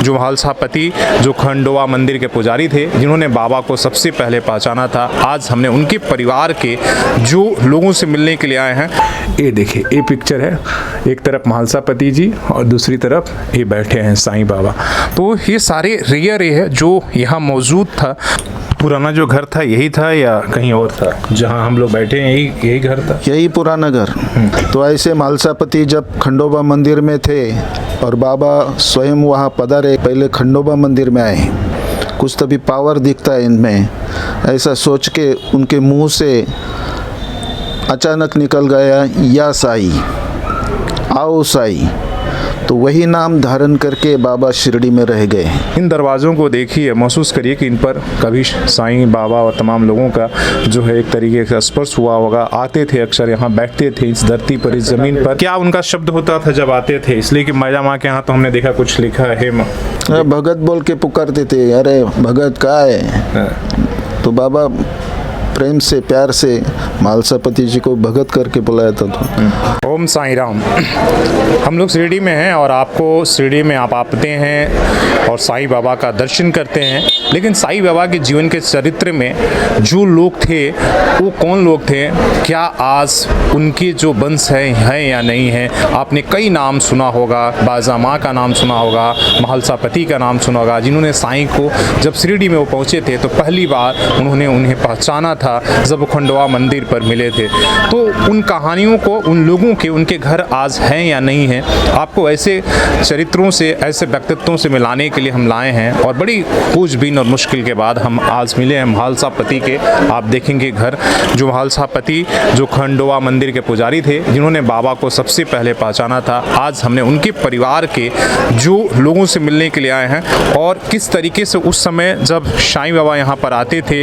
जो महालसा पति जो खंडोबा मंदिर के पुजारी थे, जिन्होंने बाबा को सबसे पहले पहचाना था। आज हमने उनके परिवार के जो लोगों से मिलने के लिए आए हैं। ये देखिए, ये पिक्चर है, एक तरफ महालसा पति जी और दूसरी तरफ ये बैठे हैं साईं बाबा। तो ये सारे रेयर है जो यहाँ मौजूद था। पुराना जो घर था यही था या कहीं और था जहाँ हम लोग बैठे हैं? यही घर था, यही पुराना घर। तो ऐसे महालसा पति जब खंडोबा मंदिर में थे और बाबा स्वयं वहाँ पधारे, पहले खंडोबा मंदिर में आए, कुछ तभी पावर दिखता है इनमें, ऐसा सोच के उनके मुंह से अचानक निकल गया या साई, आओ साई। तो वही नाम धारण करके बाबा शिरडी में रह गए। इन दरवाज़ों को देखिए, महसूस करिए कि इन पर कभी साईं बाबा और तमाम लोगों का जो है एक तरीके का स्पर्श हुआ होगा। आते थे अक्सर यहाँ, बैठते थे इस धरती पर, इस ज़मीन पर। क्या उनका शब्द होता था जब आते थे? इसलिए कि मैया माँ के यहाँ तो हमने देखा कुछ लिखा है, भगत बोल के पुकारते थे, अरे भगत कहाँ है? तो बाबा प्रेम से प्यार से महालसा पति जी को भगत करके बुलाया था। ओम साईं राम। हम लोग शिरडी में हैं और आपको शिरडी में आप आते हैं और साईं बाबा का दर्शन करते हैं, लेकिन साईं बाबा के जीवन के चरित्र में जो लोग थे वो कौन लोग थे? क्या आज उनके जो वंश हैं या नहीं हैं? आपने कई नाम सुना होगा, बाजा माँ का नाम सुना होगा, महालसा पति का नाम सुना होगा, जिन्होंने साईं को जब शिरडी में वो पहुँचे थे तो पहली बार उन्होंने उन्हें पहचाना था जब वो खंडोबा मंदिर पर मिले थे। तो उन कहानियों को, उन लोगों के, उनके घर आज हैं या नहीं हैं, आपको ऐसे चरित्रों से, ऐसे व्यक्तित्वों से मिलाने के लिए हम लाए हैं। और बड़ी खोजबीन और मुश्किल के बाद हम आज मिले हैं महालसा पति के। आप देखेंगे घर, जो महालसा पति जो खंडोबा मंदिर के पुजारी थे, जिन्होंने बाबा को सबसे पहले पहचाना था। आज हमने उनके परिवार के जो लोगों से मिलने के लिए आए हैं और किस तरीके से उस समय जब साईं बाबा यहाँ पर आते थे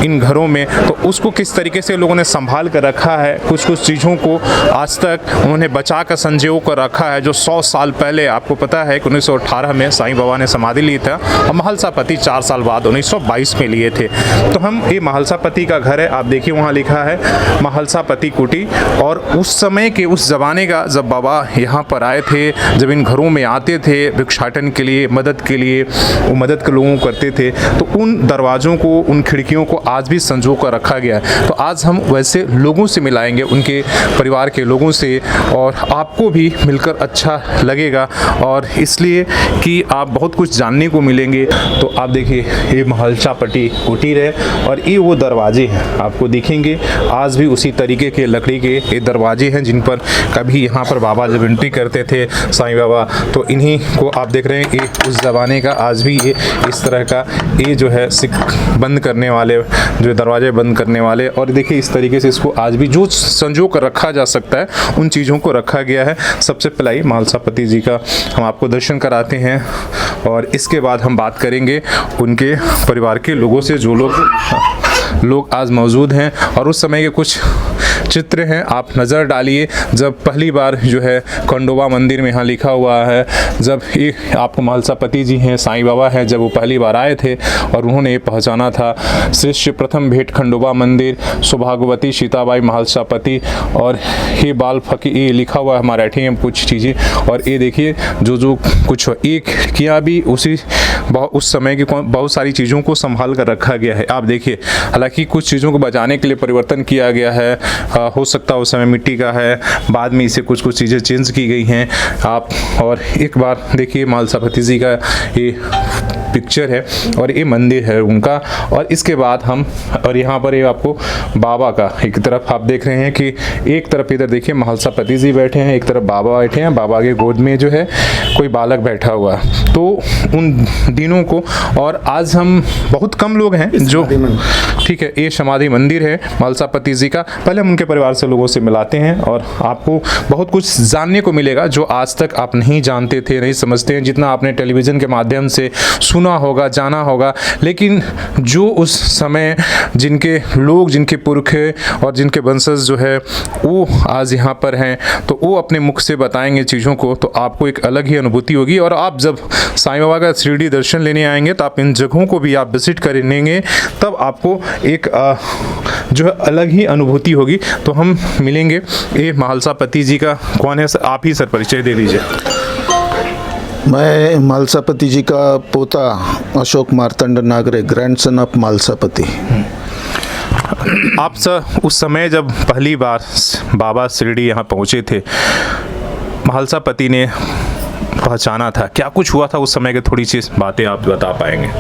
इन घरों में, तो उसको किस तरीके से लोगों ने संभाल कर रखा है। कुछ कुछ चीज़ों को आज तक उन्होंने बचा कर संजो कर रखा है, जो 100 साल पहले, आपको पता है कि 1918 में साईं बाबा ने समाधि ली था और महालसा पति 4 साल बाद 1922 में लिए थे। तो हम ये महालसा पति का घर है, आप देखिए वहाँ लिखा है महालसा पति कुटी। और उस समय के, उस ज़माने का, जब बाबा यहाँ पर आए थे, जब इन घरों में आते थे भिक्षाटन के लिए, मदद के लिए, वो मदद के लोगों को करते थे, तो उन दरवाज़ों को, उन खिड़कियों को आज भी संजो कर रखा गया है। तो आज हम वैसे लोगों से मिलाएंगे, उनके परिवार के लोगों से, और आपको भी मिलकर अच्छा लगेगा और इसलिए कि आप बहुत कुछ जानने को मिलेंगे। तो आप देखिए, ये महालसा पति कुटीर है और ये वो दरवाजे हैं, आपको दिखेंगे आज भी उसी तरीके के लकड़ी के ये दरवाजे हैं जिन पर कभी यहाँ पर बाबा जब एंट्री करते थे साईं बाबा, तो इन्हीं को आप देख रहे हैं। ये उस ज़माने का, आज भी ये इस तरह का, ये जो है बंद करने वाले, जो दरवाजे बंद करने वाले, और देखिए इस तरीके से इसको आज भी जो संजो कर रखा जा सकता है उन चीज़ों को रखा गया है। सबसे पहले महालसा पति जी का हम आपको दर्शन कराते हैं और इसके बाद हम बात करेंगे उनके परिवार के लोगों से, जो लोग आज मौजूद हैं, और उस समय के कुछ चित्र हैं, आप नज़र डालिए। जब पहली बार जो है खंडोबा मंदिर में यहाँ लिखा हुआ है, जब ये आपको महालसा पति जी हैं, साईं बाबा हैं, जब वो पहली बार आए थे और उन्होंने ये पहचाना था, शिष्य प्रथम भेंट खंडोबा मंदिर, सौभाग्यवती सीताबाई महालसा पति, और ये बाल फकीर, ये लिखा हुआ है मराठी में कुछ चीज़ें। और ये देखिए जो कुछ एक किया भी उस समय की बहुत सारी चीज़ों को संभाल कर रखा गया है। आप देखिए, हालांकि कुछ चीज़ों को बचाने के लिए परिवर्तन किया गया है, हो सकता है उस समय मिट्टी का है, बाद में इसे कुछ चीज़ें चेंज की गई हैं आप। और एक बार देखिए महालसा पति जी का ये पिक्चर है और ये मंदिर है उनका। और इसके बाद हम, और यहाँ पर ये आपको बाबा का एक तरफ आप देख रहे हैं कि एक तरफ इधर देखिए महालसा पति जी बैठे हैं, एक तरफ बाबा बैठे हैं, बाबा के गोद में जो है कोई बालक बैठा हुआ। तो उन दिनों को, और आज हम बहुत कम लोग हैं जो, ठीक है, ये समाधि मंदिर है महालसा पति जी का। पहले हम उनके परिवार से लोगों से मिलाते हैं और आपको बहुत कुछ जानने को मिलेगा जो आज तक आप नहीं जानते थे, नहीं समझते हैं, जितना आपने टेलीविज़न के माध्यम से सुना होगा, जाना होगा। लेकिन जो उस समय जिनके लोग, जिनके पुरखे और जिनके वंशज जो है वो आज यहाँ पर हैं, तो वो अपने मुख से बताएंगे चीज़ों को, तो आपको एक अलग ही अनुभूति होगी। और आप जब साईं बाबा का 3D दर्शन लेने आएंगे तो आप इन जगहों को भी आप विजिट करेंगे, तब आपको एक जो है अलग ही अनुभूति होगी। तो हम मिलेंगे। ये महालसा पति जी का कौन है, आप ही सर परिचय दे दीजिए। मैं मालसापति जी का पोता अशोक मार्तंड नागरे, ग्रैंडसन ऑफ मालसापति। आप सर उस समय जब पहली बार बाबा शिरडी यहाँ पहुँचे थे, मालसापति ने पहचाना था, क्या कुछ हुआ था उस समय के, थोड़ी सी बातें आप बता पाएंगे?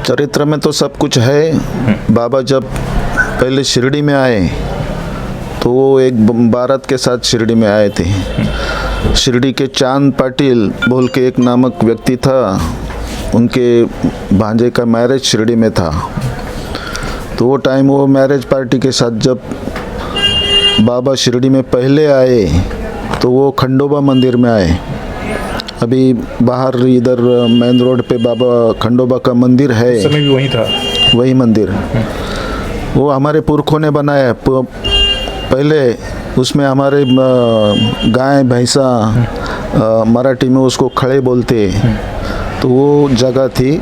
चरित्र में तो सब कुछ है। बाबा जब पहले शिरडी में आए तो वो एक बारात के साथ शिरडी में आए थे। शिरडी के चांद पाटिल बोल के एक नामक व्यक्ति था, उनके भांजे का मैरिज शिरडी में था। तो वो टाइम वो मैरिज पार्टी के साथ जब बाबा शिरडी में पहले आए तो वो खंडोबा मंदिर में आए। अभी बाहर इधर मेन रोड पे बाबा खंडोबा का मंदिर है, समय भी वही था, वही मंदिर वो हमारे पुरखों ने बनाया। पहले उसमें हमारे गाय भैंसा मराठी में उसको खड़े बोलते, तो वो जगह थी।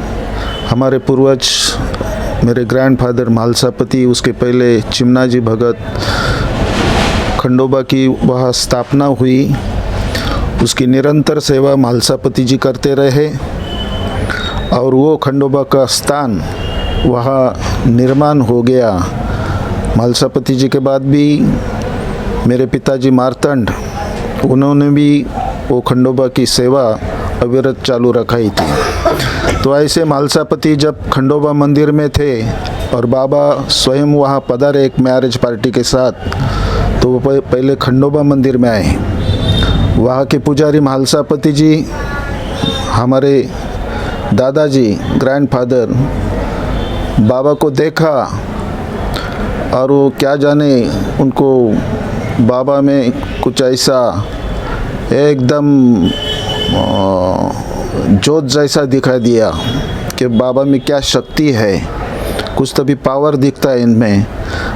हमारे पूर्वज मेरे ग्रैंडफादर मालसापति, उसके पहले चिमनाजी भगत, खंडोबा की वहाँ स्थापना हुई। उसकी निरंतर सेवा मालसापति जी करते रहे और वो खंडोबा का स्थान वहाँ निर्माण हो गया। मालसापति जी के बाद भी मेरे पिताजी मार्तंड, उन्होंने भी वो खंडोबा की सेवा अविरत चालू रखाई थी। तो ऐसे मालसापति जब खंडोबा मंदिर में थे और बाबा स्वयं वहाँ पधारे एक मैरिज पार्टी के साथ, तो वो पहले खंडोबा मंदिर में आए। वहाँ के पुजारी मालसापति जी, हमारे दादाजी ग्रैंडफादर, बाबा को देखा और वो क्या जाने उनको बाबा में कुछ ऐसा एकदम जोत जैसा दिखा दिया कि बाबा में क्या शक्ति है, कुछ तो भी पावर दिखता है इनमें।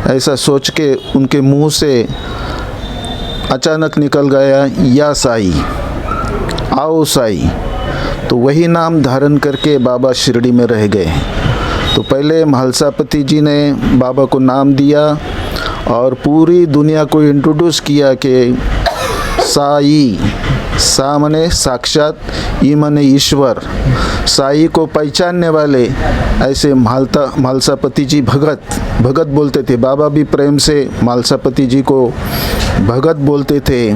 ऐसा सोच के उनके मुंह से अचानक निकल गया, या साई, आओ साई। तो वही नाम धारण करके बाबा शिरडी में रह गए। तो पहले मालसापति जी ने बाबा को नाम दिया और पूरी दुनिया को इंट्रोड्यूस किया कि साई, सा मने साक्षात, ई मने ईश्वर, साई को पहचानने वाले। ऐसे मालसापति जी भगत बोलते थे। बाबा भी प्रेम से मालसापति जी को भगत बोलते थे।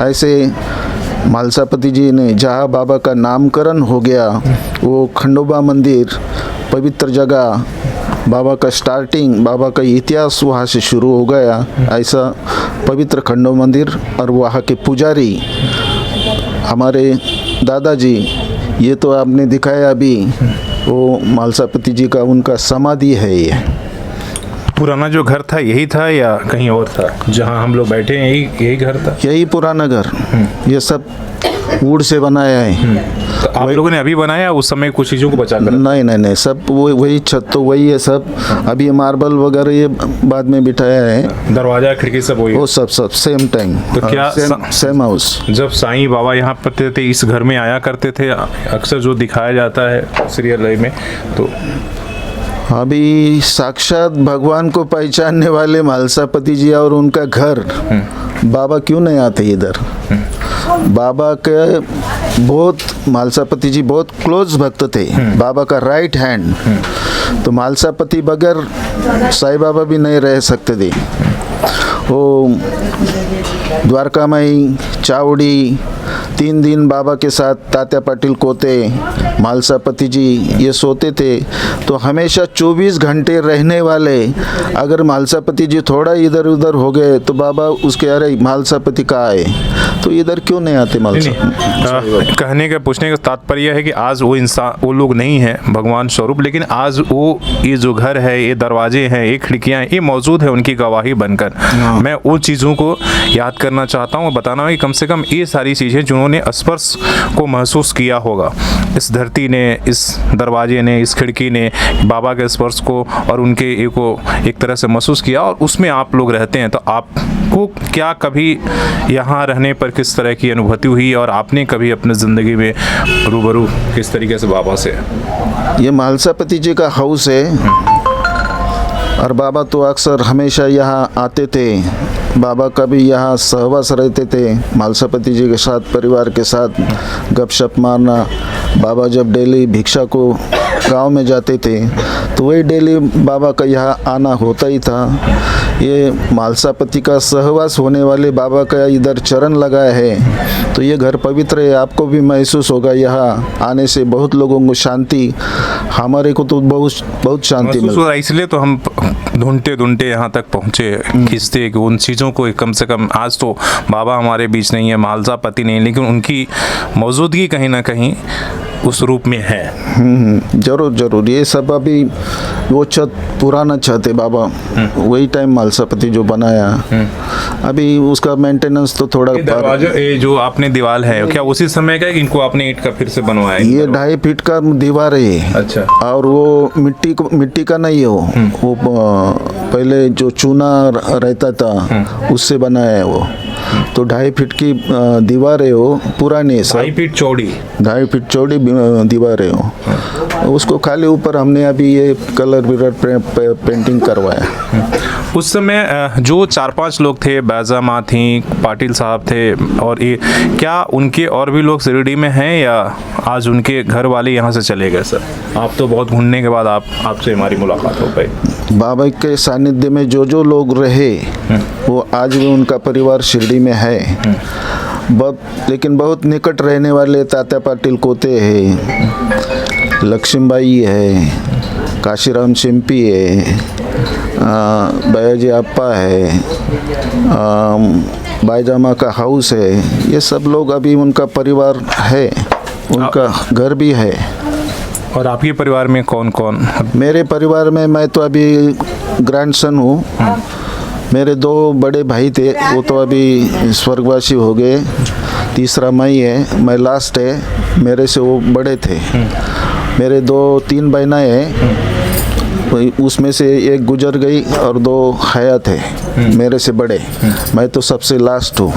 ऐसे मालसापति जी ने जहाँ बाबा का नामकरण हो गया, वो खंडोबा मंदिर पवित्र जगह, बाबा का स्टार्टिंग, बाबा का इतिहास वहाँ से शुरू हो गया। ऐसा पवित्र खंडोबा मंदिर और वहाँ के पुजारी हमारे दादाजी, ये तो आपने दिखाया अभी, वो मालसापति जी का उनका समाधि है। ये पुराना जो घर था यही था या कहीं और था? जहाँ हम लोग बैठे हैं यही घर था? यही पुराना घर, ये सब वुड से बनाया है। तो आप लोगों ने अभी बनाया, उस समय कुछ चीज़ों को बचा कर? नहीं, सब वही छत तो वही है सब। अभी मार्बल वगैरह ये बाद में बिठाया है, दरवाजा खिड़की सब वही, वो सब सेम टाइम। तो क्या सेम हाउस। जब साईं बाबा यहाँ पर थे, इस घर में आया करते थे अक्सर, जो दिखाया जाता है सीरियल में, तो अभी साक्षात भगवान को पहचानने वाले मालसापति जी और उनका घर, बाबा क्यों नहीं आते इधर? बाबा के बहुत, मालसापति जी बहुत क्लोज भक्त थे, बाबा का राइट हैंड। तो मालसापति बगैर साईं बाबा भी नहीं रह सकते थे। वो द्वारका माई, चावड़ी, 3 दिन बाबा के साथ तात्या पाटिल कोते, मालसापति जी ये सोते थे। तो हमेशा 24 घंटे रहने वाले, अगर मालसापति जी थोड़ा इधर उधर हो गए तो बाबा उसके, अरे मालसापति कहाँ है, तो इधर क्यों नहीं आते मालसापति? कहने का, पूछने का तात्पर्य है कि आज वो इंसान, वो लोग नहीं है भगवान स्वरूप, लेकिन आज वो ये जो घर है, ये दरवाजे हैं, ये खिड़कियाँ हैं, ये मौजूद है उनकी गवाही बनकर। मैं उन चीज़ों को याद करना चाहता हूँ, बताना कि कम से कम ये सारी चीज़ें जिन्होंने स्पर्श को महसूस किया होगा, इस धरती ने, इस दरवाजे ने, इस खिड़की ने बाबा के स्पर्श को और उनके एक तरह से महसूस किया, और उसमें आप लोग रहते हैं। तो आपको क्या कभी यहाँ रहने पर किस तरह की अनुभूति हुई, और आपने कभी अपने ज़िंदगी में रूबरू किस तरीके से बाबा से? ये मालसापति जी का हाउस है और बाबा तो अक्सर हमेशा यहाँ आते थे। बाबा का भी यहाँ सहवास रहते थे मालसापति जी के साथ, परिवार के साथ गपशप मारना। बाबा जब डेली भिक्षा को गांव में जाते थे तो वही डेली बाबा का यहाँ आना होता ही था। ये मालसापति का सहवास होने वाले बाबा का इधर चरण लगा है तो ये घर पवित्र है। आपको भी महसूस होगा यहाँ आने से बहुत लोगों को शांति, हमारे को तो बहुत शांति मिलती है। इसलिए तो हम ढूंढते ढूंढते यहाँ तक पहुँचे, खींचते कि उन चीज़ों को कम से कम, आज तो बाबा हमारे बीच नहीं है, मालसापति नहीं, लेकिन उनकी मौजूदगी कहीं ना कहीं उस रूप में है। जरूर जरूर। ये सब अभी वो छत पुराना छत है बाबा, वही टाइम मालसापति जो बनाया, अभी उसका मेंटेनेंस तो थोड़ा। दरवाजा ये जो आपने दीवार है क्या उसी समय का, इनको आपने ईंट का फिर से बनवाया? ये 2.5 फीट का दीवार है। अच्छा। और वो मिट्टी का नहीं है, वो पहले जो चूना रहता था उससे बनाया है वो। तो 2.5 फीट की दीवार है वो, पुरानी। 2.5 फीट चौड़ी? 2.5 फीट चौड़ी दीवार है वो। उसको खाली ऊपर हमने अभी ये कलर विलर पेंटिंग करवाया। उस समय जो 4-5 लोग थे, बैजा माँ थी, पाटिल साहब थे, और ये क्या उनके और भी लोग शिरडी में हैं या आज उनके घर वाले यहाँ से चले गए? सर आप तो बहुत ढूंढने के बाद आपसे हमारी मुलाकात हो पाई। बाबा के सानिध्य में जो लोग रहे वो आज भी उनका परिवार शिरडी में है। लेकिन बहुत निकट रहने वाले तात्या पाटिल कोते है, लक्ष्मीबाई है, काशीराम चिंपी है, बयाजी अप्पा है, बाईजामा का हाउस है, ये सब लोग अभी उनका परिवार है, उनका घर भी है। और आपके परिवार में कौन कौन? मेरे परिवार में मैं तो अभी ग्रैंडसन हूँ। मेरे 2 बड़े भाई थे, वो तो अभी स्वर्गवासी हो गए। तीसरा मैं लास्ट है, मेरे से वो बड़े थे। मेरे 2-3 बहनें हैं, उसमें से एक गुजर गई और 2 हयात है मेरे से बड़े। मैं तो सबसे लास्ट हूँ।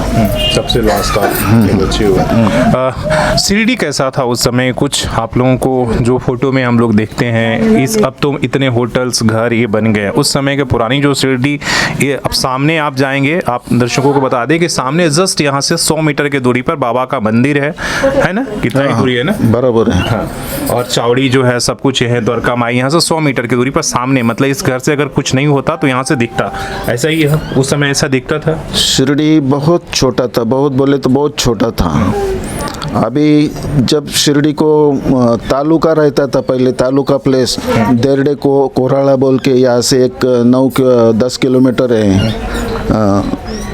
सबसे लास्ट अच्छी हुआ। शिरडी कैसा था उस समय? कुछ आप लोगों को जो फोटो में हम लोग देखते हैं, अब तो इतने होटल्स, घर ये बन गए। उस समय के पुरानी जो शिरडी, ये अब सामने आप जाएंगे, आप दर्शकों को बता दें कि सामने जस्ट यहाँ से 100 मीटर की दूरी पर बाबा का मंदिर है ना? कितना ही दूरी है ना? बराबर है। हाँ। और चावड़ी जो है सब कुछ है, द्वारका माई यहाँ से 100 मीटर की दूरी पर सामने, मतलब इस घर से अगर कुछ नहीं होता तो यहाँ से दिखता। ऐसा ही है, उस समय ऐसा दिखता था। शिरडी बहुत छोटा था, बहुत बोले तो बहुत छोटा था। अभी जब शिरडी को तालुका रहता था, पहले तालुका प्लेस देरडे को कोराड़ा बोल के, यहाँ से एक 9-10 किलोमीटर है,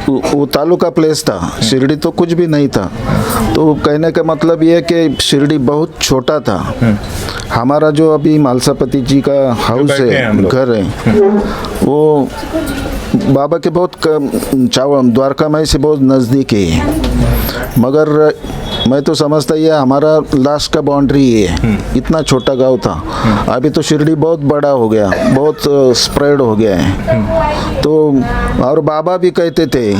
वो तालुका प्लेस था। शिरडी तो कुछ भी नहीं था। तो कहने का मतलब ये है कि शिरडी बहुत छोटा था। हमारा जो अभी मालसापति जी का हाउस है, घर है, वो बाबा के बहुत द्वारका माई से बहुत नज़दीक है। मगर मैं तो समझता ये हमारा लास्ट का बाउंड्री है। इतना छोटा गांव था। अभी तो शिरडी बहुत बड़ा हो गया, बहुत स्प्रेड हो गया है। तो और बाबा भी कहते थे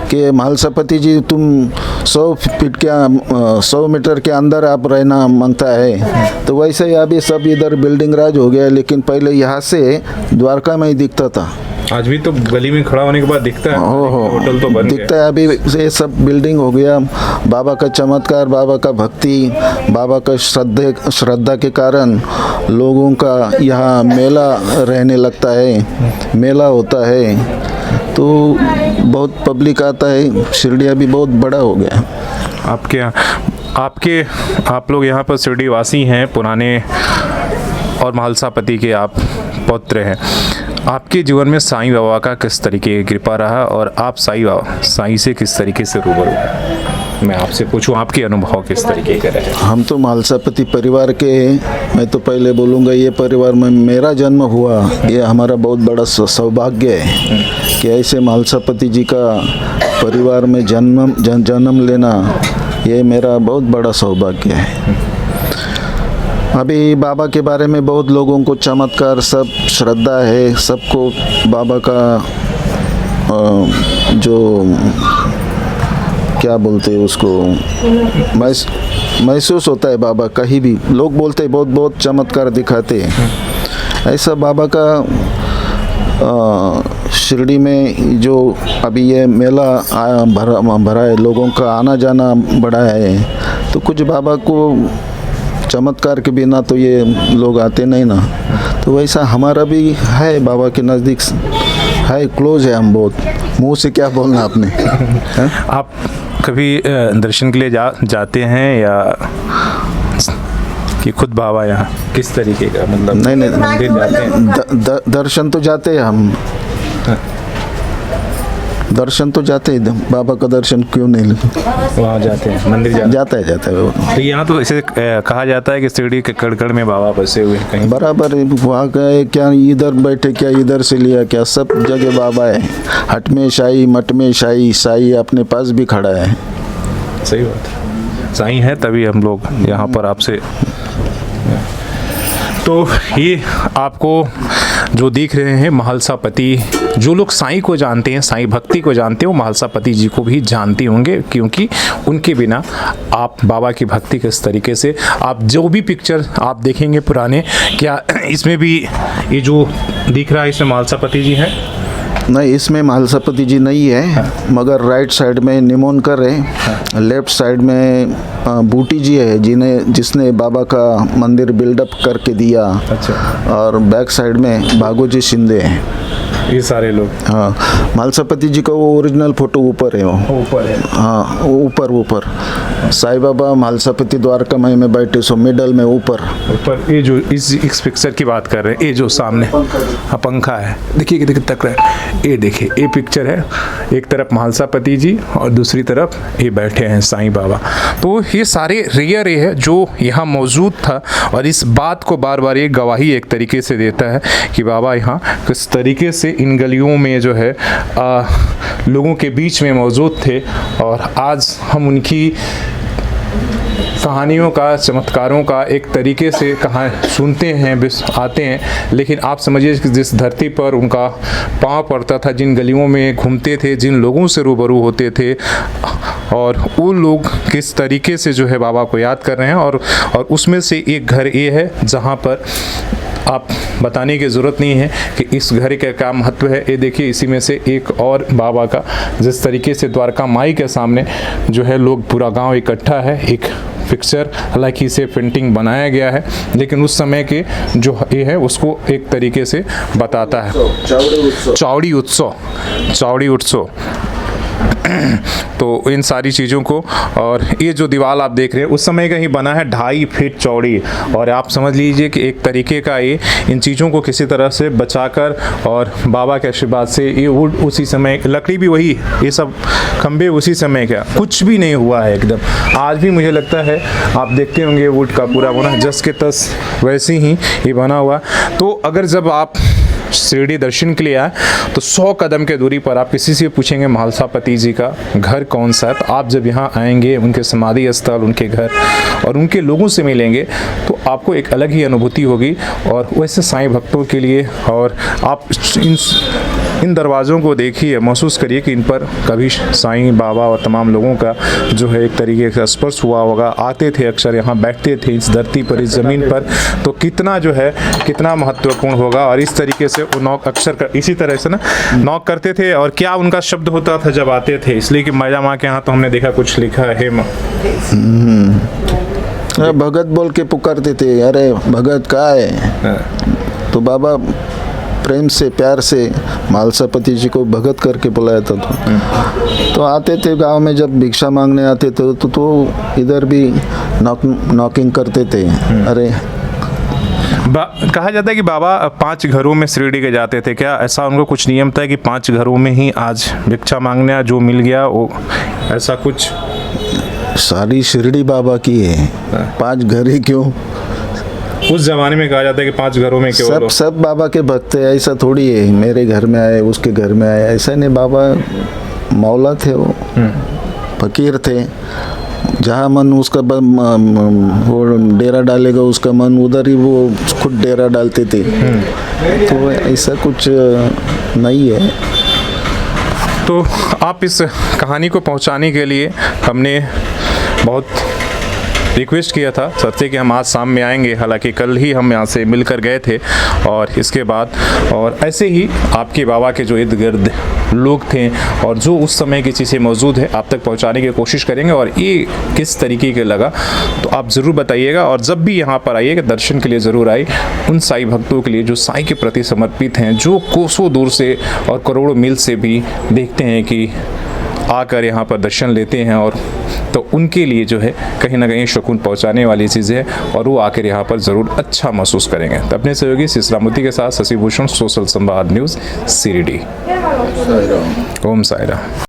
कि मालसापति जी तुम 100 मीटर के अंदर आप रहना मांगता है। तो वैसे ही अभी सब इधर बिल्डिंग राज हो गया, लेकिन पहले यहाँ से द्वारका में ही दिखता था। आज भी तो गली में खड़ा होने के बाद दिखता है। होटल तो बन दिखता है। अभी ये सब बिल्डिंग हो गया। बाबा का चमत्कार, बाबा का भक्ति, बाबा का श्रद्धा के कारण लोगों का यहाँ मेला रहने लगता है, मेला होता है, तो बहुत पब्लिक आता है। शिरडी अभी बहुत बड़ा हो गया। आप लोग यहाँ पर शिरडी वासी हैं पुराने, और मालसापति के आप पुत्र हैं। आपके जीवन में साईं बाबा का किस तरीके की कृपा रहा, और आप साईं से किस तरीके से रूबरू हैं? मैं आपसे पूछूं, आपके अनुभव किस तरीके के रहे? हम तो मालसापति परिवार के हैं। मैं तो पहले बोलूँगा, ये परिवार में मेरा जन्म हुआ, ये हमारा बहुत बड़ा सौभाग्य है कि ऐसे मालसापति जी का परिवार में जन्म लेना, ये मेरा बहुत बड़ा सौभाग्य है। अभी बाबा के बारे में बहुत लोगों को चमत्कार, सब श्रद्धा है, सबको बाबा का जो क्या बोलते हैं उसको महसूस होता है। बाबा कहीं भी लोग बोलते हैं बहुत चमत्कार दिखाते हैं। ऐसा बाबा का शिरडी में जो अभी ये मेला भरा है, लोगों का आना जाना बढ़ा है, तो कुछ बाबा को चमत्कार के बिना तो ये लोग आते नहीं ना। तो वैसा हमारा भी है, बाबा के नज़दीक है, क्लोज है हम बहुत। मुंह से क्या बोलना आपने। आप कभी दर्शन के लिए जाते हैं या कि खुद बाबा यहाँ किस तरीके का, मतलब नहीं मंदिर जाते हैं? दर्शन तो जाते हैं हम, दर्शन तो जाते हैं, बाबा का दर्शन क्यों नहीं लेते, वहाँ जाते हैं, मंदिर जाते हैं। जाता है वो। तो यहाँ तो ऐसे कहा जाता है कि शिरडी के कड़कड़ में बाबा बसे हुए हैं कहीं। बराबर वहाँ गए क्या, इधर बैठे क्या, इधर से लिया क्या, सब जगह बाबा है। हट में शाही, मठ में शाही, साई अपने पास भी खड़ा है। सही बात है, साईं है तभी हम लोग यहाँ पर आपसे। तो ये आपको जो दिख रहे हैं महालसापति, जो लोग साईं को जानते हैं, साईं भक्ति को जानते हैं, वो महालसापति जी को भी जानते होंगे, क्योंकि उनके बिना आप बाबा की भक्ति किस तरीके से, आप जो भी पिक्चर आप देखेंगे पुराने, क्या इसमें भी ये जो दिख रहा है इसमें महालसापति जी हैं? नहीं, इसमें महालसापति जी नहीं है, मगर राइट साइड में निमोनकर है, लेफ्ट साइड में बूटी जी है, जिसने बाबा का मंदिर बिल्डअप करके दिया। अच्छा। और बैक साइड में भागोजी शिंदे है। ये सारे लोग। हाँ, महालसापति जी का वो ओरिजिनल फोटो ऊपर है, वो ऊपर है। हाँ, ऊपर साईं बाबा महालसापति द्वारका माई में बैठे, सो मिडल में ऊपर। ये जो इस पिक्चर की बात कर रहे हैं, ये जो सामने हाँ पंखा है, देखिए कितना तक रहा है, ये देखिए, ये पिक्चर है, एक तरफ महालसापति जी और दूसरी तरफ ये बैठे हैं साईं बाबा। तो ये सारे रियर है जो यहाँ मौजूद था, और इस बात को बार बार ये गवाही एक तरीके से देता है कि बाबा यहाँ किस तरीके से इन गलियों में जो है लोगों के बीच में मौजूद थे। और आज हम उनकी कहानियों का, चमत्कारों का एक तरीके से कहाँ सुनते हैं, आते हैं, लेकिन आप समझिए कि जिस धरती पर उनका पाँव पड़ता था, जिन गलियों में घूमते थे, जिन लोगों से रूबरू होते थे, और वो लोग किस तरीके से जो है बाबा को याद कर रहे हैं। और उसमें से एक घर ये है जहाँ पर आप बताने की ज़रूरत नहीं है कि इस घर का क्या महत्व है। ये देखिए, इसी में से एक और बाबा का, जिस तरीके से द्वारका माई के सामने जो है लोग, पूरा गांव इकट्ठा है, एक पिक्चर, हालांकि इसे पेंटिंग बनाया गया है, लेकिन उस समय के जो ये है उसको एक तरीके से बताता है। चावड़ी उत्सव। तो इन सारी चीज़ों को, और ये जो दीवार आप देख रहे हैं उस समय का ही बना है, 2.5 फीट चौड़ी, और आप समझ लीजिए कि एक तरीके का ये इन चीज़ों को किसी तरह से बचाकर, और बाबा के आशीर्वाद से ये वुड उसी समय, लकड़ी भी वही, ये सब खंबे उसी समय का, कुछ भी नहीं हुआ है एकदम। आज भी मुझे लगता है आप देखते होंगे वुड का पूरा बना जस के तस वैसे ही ये बना हुआ। तो अगर जब आप शिरडी दर्शन के लिए आए तो 100 कदम के दूरी पर आप किसी से पूछेंगे महालसापति जी का घर कौन सा है, तो आप जब यहाँ आएंगे, उनके समाधि स्थल, उनके घर और उनके लोगों से मिलेंगे, तो आपको एक अलग ही अनुभूति होगी। और वैसे साईं भक्तों के लिए, और आप इन दरवाज़ों को देखिए, महसूस करिए कि इन पर कभी साईं बाबा और तमाम लोगों का जो है एक तरीके का स्पर्श हुआ होगा। आते थे अक्सर, यहाँ बैठते थे इस धरती पर, इस ज़मीन पर, तो कितना जो है कितना महत्वपूर्ण होगा। और इस तरीके से वो नॉक अक्सर इसी तरह से ना नॉक करते थे, और क्या उनका शब्द होता था जब आते थे, इसलिए कि मैया माँ के यहाँ तो हमने देखा कुछ लिखा है, भगत बोल के पुकारते थे, अरे भगत कहाँ है। तो बाबा प्रेम से, प्यार से महालसापति जी को भगत करके बुलाया था। तो आते थे गांव में, जब भिक्षा मांगने आते थे तो इधर भी नॉकिंग करते थे। अरे कहा जाता है कि बाबा 5 घरों में शिरडी के जाते थे, क्या ऐसा उनको कुछ नियम था कि 5 घरों में ही आज भिक्षा मांगने जो मिल गया, वो ऐसा कुछ? सारी शिरडी बाबा की है, 5 घर ही क्यों? उस जमाने में कहा जाता है कि 5 घरों में क्यों? सब बाबा के भक्त है, ऐसा थोड़ी है मेरे घर में आए उसके घर में आए, ऐसा नहीं। बाबा मौला थे, वो फकीर थे, जहाँ मन उसका वो डेरा डालेगा, उसका मन उधर ही वो खुद डेरा डालते थे। तो ऐसा कुछ नहीं है। तो आप इस कहानी को पहुंचाने के लिए हमने बहुत रिक्वेस्ट किया था सर से कि हम आज शाम में आएंगे, हालांकि कल ही हम यहाँ से मिलकर गए थे। और इसके बाद और ऐसे ही आपके बाबा के जो इर्द गिर्द लोग थे और जो उस समय की चीज़ें मौजूद है आप तक पहुँचाने की कोशिश करेंगे। और ये किस तरीके के लगा तो आप ज़रूर बताइएगा। और जब भी यहाँ पर आइएगा दर्शन के लिए ज़रूर आए, उन साईं भक्तों के लिए जो साईं के प्रति समर्पित हैं, जो कोसों दूर से और करोड़ों मील से भी देखते हैं कि आकर यहाँ पर दर्शन लेते हैं, और तो उनके लिए जो है कहीं ना कहीं सुकून पहुँचाने वाली चीज़ें हैं और वो आकर यहाँ पर ज़रूर अच्छा महसूस करेंगे। तो अपने सहयोगी सिसरामुती के साथ शशि भूषण, सोशल संवाद न्यूज़, शिरडी। ओम साई राम।